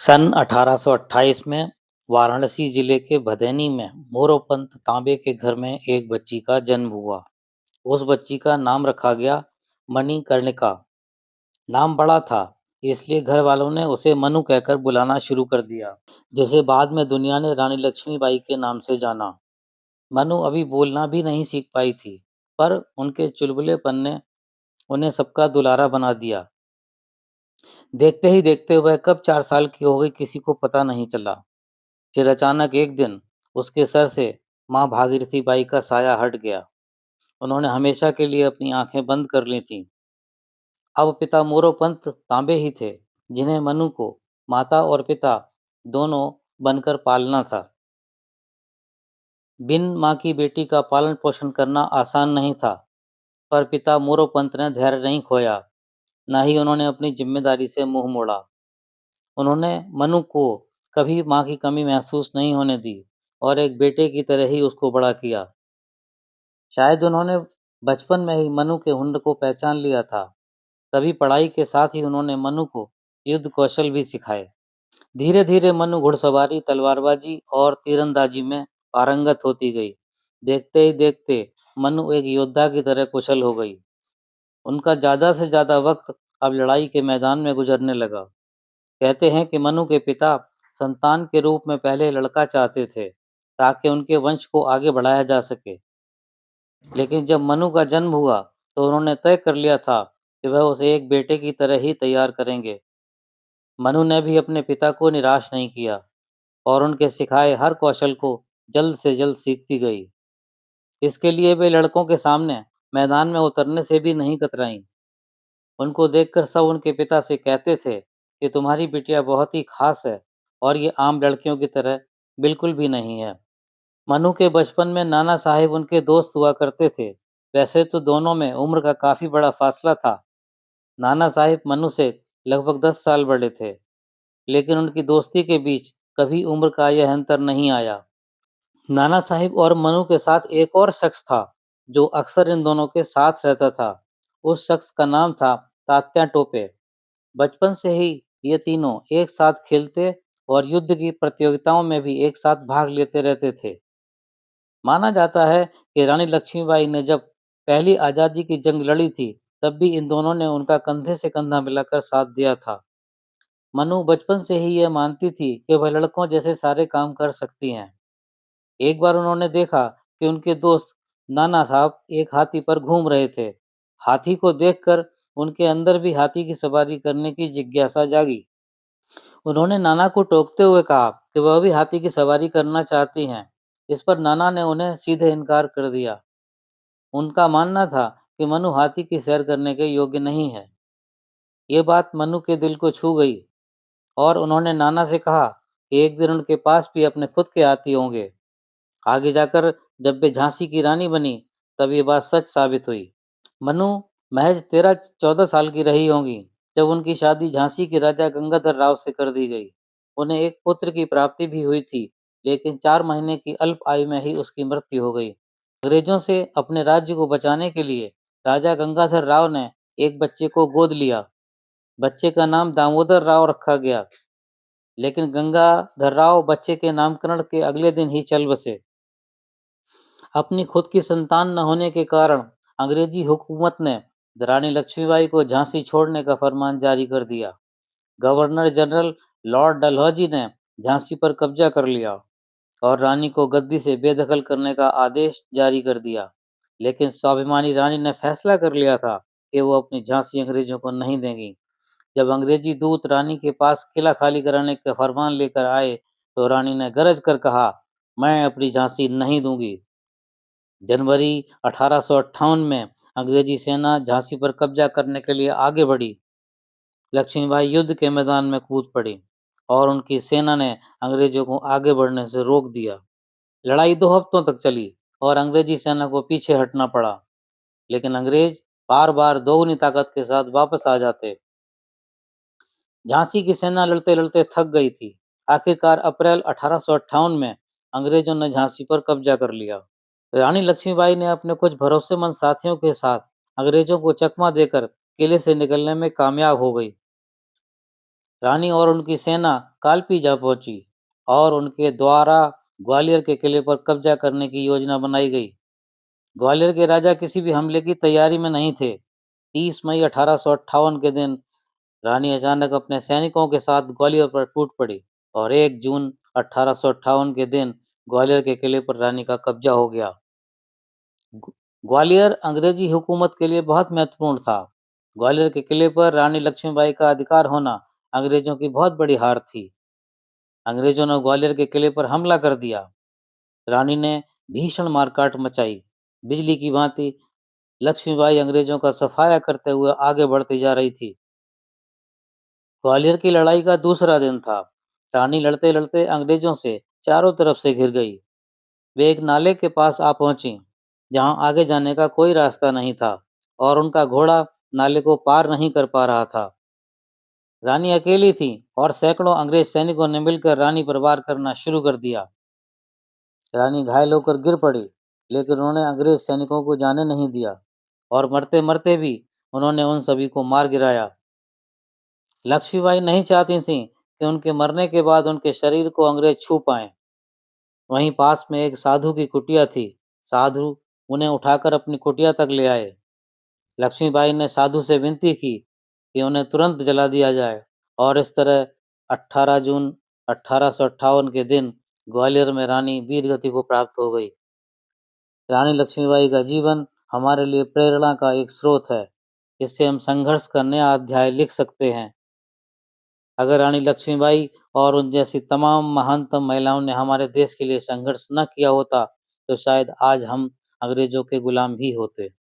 सन 1828 में वाराणसी जिले के भदैनी में मोरोपंत तांबे के घर में एक बच्ची का जन्म हुआ। उस बच्ची का नाम रखा गया मणिकर्णिका। नाम बड़ा था, इसलिए घर वालों ने उसे मनु कहकर बुलाना शुरू कर दिया, जिसे बाद में दुनिया ने रानी लक्ष्मीबाई के नाम से जाना। मनु अभी बोलना भी नहीं सीख पाई थी, पर उनके चुलबुलेपन ने उन्हें सबका दुलारा बना दिया। देखते ही देखते वह कब 4 साल की हो गई किसी को पता नहीं चला। फिर अचानक एक दिन उसके सर से माँ भागीरथी बाई का साया हट गया। उन्होंने हमेशा के लिए अपनी आंखें बंद कर ली थीं। अब पिता मोरोपंत तांबे ही थे, जिन्हें मनु को माता और पिता दोनों बनकर पालना था। बिन माँ की बेटी का पालन पोषण करना आसान नहीं था, पर पिता मोरोपंत ने धैर्य नहीं खोया, न ही उन्होंने अपनी जिम्मेदारी से मुंह मोड़ा। उन्होंने मनु को कभी माँ की कमी महसूस नहीं होने दी और एक बेटे की तरह ही उसको बड़ा किया। शायद उन्होंने बचपन में ही मनु के हुनर को पहचान लिया था, तभी पढ़ाई के साथ ही उन्होंने मनु को युद्ध कौशल भी सिखाए। धीरे धीरे मनु घुड़सवारी, तलवारबाजी और तीरंदाजी में पारंगत होती गई। देखते ही देखते मनु एक योद्धा की तरह कुशल हो गई। उनका ज़्यादा से ज़्यादा वक्त अब लड़ाई के मैदान में गुजरने लगा। कहते हैं कि मनु के पिता संतान के रूप में पहले लड़का चाहते थे, ताकि उनके वंश को आगे बढ़ाया जा सके। लेकिन जब मनु का जन्म हुआ तो उन्होंने तय कर लिया था कि वह उसे एक बेटे की तरह ही तैयार करेंगे। मनु ने भी अपने पिता को निराश नहीं किया और उनके सिखाए हर कौशल को जल्द से जल्द सीखती गई। इसके लिए वे लड़कों के सामने मैदान में उतरने से भी नहीं कतराईं। उनको देखकर सब उनके पिता से कहते थे कि तुम्हारी बिटिया बहुत ही खास है और ये आम लड़कियों की तरह बिल्कुल भी नहीं है। मनु के बचपन में नाना साहिब उनके दोस्त हुआ करते थे। वैसे तो दोनों में उम्र का काफी बड़ा फासला था। नाना साहिब मनु से लगभग 10 साल बड़े थे, लेकिन उनकी दोस्ती के बीच कभी उम्र का यह अंतर नहीं आया। नाना साहिब और मनु के साथ एक और शख्स था, जो अक्सर इन दोनों के साथ रहता था। उस शख्स का नाम था तात्या टोपे। बचपन से ही ये तीनों एक साथ खेलते और युद्ध की प्रतियोगिताओं में भी एक साथ भाग लेते रहते थे। माना जाता है कि रानी लक्ष्मीबाई ने जब पहली आज़ादी की जंग लड़ी थी, तब भी इन दोनों ने उनका कंधे से कंधा मिलाकर साथ दिया था। मनु बचपन से ही यह मानती थी कि वह लड़कों जैसे सारे काम कर सकती हैं। एक बार उन्होंने देखा कि उनके दोस्त नाना साहब एक हाथी पर घूम रहे थे। हाथी को देखकर उनके अंदर भी हाथी की सवारी करने की जिज्ञासा जागी। उन्होंने नाना को टोकते हुए कहा कि वह भी हाथी की सवारी करना चाहती हैं। इस पर नाना ने उन्हें सीधे इनकार कर दिया। उनका मानना था कि मनु हाथी की सैर करने के योग्य नहीं है। ये बात मनु के दिल को छू गई और उन्होंने नाना से कहा कि एक दिन उनके पास भी अपने खुद के हाथी होंगे। आगे जाकर जब वे झांसी की रानी बनी, तब ये बात सच साबित हुई। मनु महज 13-14 साल की रही होंगी जब उनकी शादी झांसी के राजा गंगाधर राव से कर दी गई। उन्हें एक पुत्र की प्राप्ति भी हुई थी, लेकिन 4 महीने की अल्प आयु में ही उसकी मृत्यु हो गई। अंग्रेजों से अपने राज्य को बचाने के लिए राजा गंगाधर राव ने एक बच्चे को गोद लिया। बच्चे का नाम दामोदर राव रखा गया, लेकिन गंगाधर राव बच्चे के नामकरण के अगले दिन ही चल बसे। अपनी खुद की संतान न होने के कारण अंग्रेजी हुकूमत ने रानी लक्ष्मीबाई को झांसी छोड़ने का फरमान जारी कर दिया। गवर्नर जनरल लॉर्ड डलहौजी ने झांसी पर कब्जा कर लिया और रानी को गद्दी से बेदखल करने का आदेश जारी कर दिया। लेकिन स्वाभिमानी रानी ने फैसला कर लिया था कि वो अपनी झांसी अंग्रेजों को नहीं देंगी। जब अंग्रेजी दूत रानी के पास किला खाली कराने का फरमान लेकर आए, तो रानी ने गरज कर कहा, मैं अपनी झांसी नहीं दूंगी। जनवरी 1858 में अंग्रेजी सेना झांसी पर कब्जा करने के लिए आगे बढ़ी। लक्ष्मीबाई युद्ध के मैदान में कूद पड़ी और उनकी सेना ने अंग्रेजों को आगे बढ़ने से रोक दिया। लड़ाई 2 हफ्तों तक चली और अंग्रेजी सेना को पीछे हटना पड़ा, लेकिन अंग्रेज बार बार दोगुनी ताकत के साथ वापस आ जाते। झांसी की सेना लड़ते लड़ते थक गई थी। आखिरकार अप्रैल 1858 में अंग्रेजों ने झांसी पर कब्जा कर लिया। रानी लक्ष्मीबाई ने अपने कुछ भरोसेमंद साथियों के साथ अंग्रेजों को चकमा देकर किले से निकलने में कामयाब हो गई। रानी और उनकी सेना कालपी जा पहुंची और उनके द्वारा ग्वालियर के किले पर कब्जा करने की योजना बनाई गई। ग्वालियर के राजा किसी भी हमले की तैयारी में नहीं थे। 30 मई 1858 के दिन रानी अचानक अपने सैनिकों के साथ ग्वालियर पर टूट पड़ी और 1 जून 1858 के दिन ग्वालियर के किले पर रानी का कब्जा हो गया। ग्वालियर अंग्रेजी हुकूमत के लिए बहुत महत्वपूर्ण था। ग्वालियर के किले पर रानी लक्ष्मीबाई का अधिकार होना अंग्रेजों की बहुत बड़ी हार थी। अंग्रेजों ने ग्वालियर के किले पर हमला कर दिया। रानी ने भीषण मारकाट मचाई। बिजली की भांति लक्ष्मीबाई अंग्रेजों का सफाया करते हुए आगे बढ़ती जा रही थी। ग्वालियर की लड़ाई का दूसरा दिन था। रानी लड़ते लड़ते अंग्रेजों से चारों तरफ से घिर गई। वे एक नाले के पास आ पहुंची जहां आगे जाने का कोई रास्ता नहीं था और उनका घोड़ा नाले को पार नहीं कर पा रहा था। रानी अकेली थी और सैकड़ों अंग्रेज सैनिकों ने मिलकर रानी पर वार करना शुरू कर दिया। रानी घायल होकर गिर पड़ी, लेकिन उन्होंने अंग्रेज सैनिकों को जाने नहीं दिया और मरते मरते भी उन्होंने उन सभी को मार गिराया। लक्ष्मीबाई नहीं चाहती थीं कि उनके मरने के बाद उनके शरीर को अंग्रेज छू पाएं। वहीं पास में एक साधु की कुटिया थी। साधु उन्हें उठाकर अपनी कुटिया तक ले आए। लक्ष्मीबाई ने साधु से विनती की कि उन्हें तुरंत जला दिया जाए और इस तरह 18 जून 1858 के दिन ग्वालियर में रानी वीरगति को प्राप्त हो गई। रानी लक्ष्मीबाई का जीवन हमारे लिए प्रेरणा का एक स्रोत है। इससे हम संघर्ष का नया अध्याय लिख सकते हैं। अगर रानी लक्ष्मीबाई और उन जैसी तमाम महानतम महिलाओं ने हमारे देश के लिए संघर्ष न किया होता, तो शायद आज हम अंग्रेजों के गुलाम ही होते।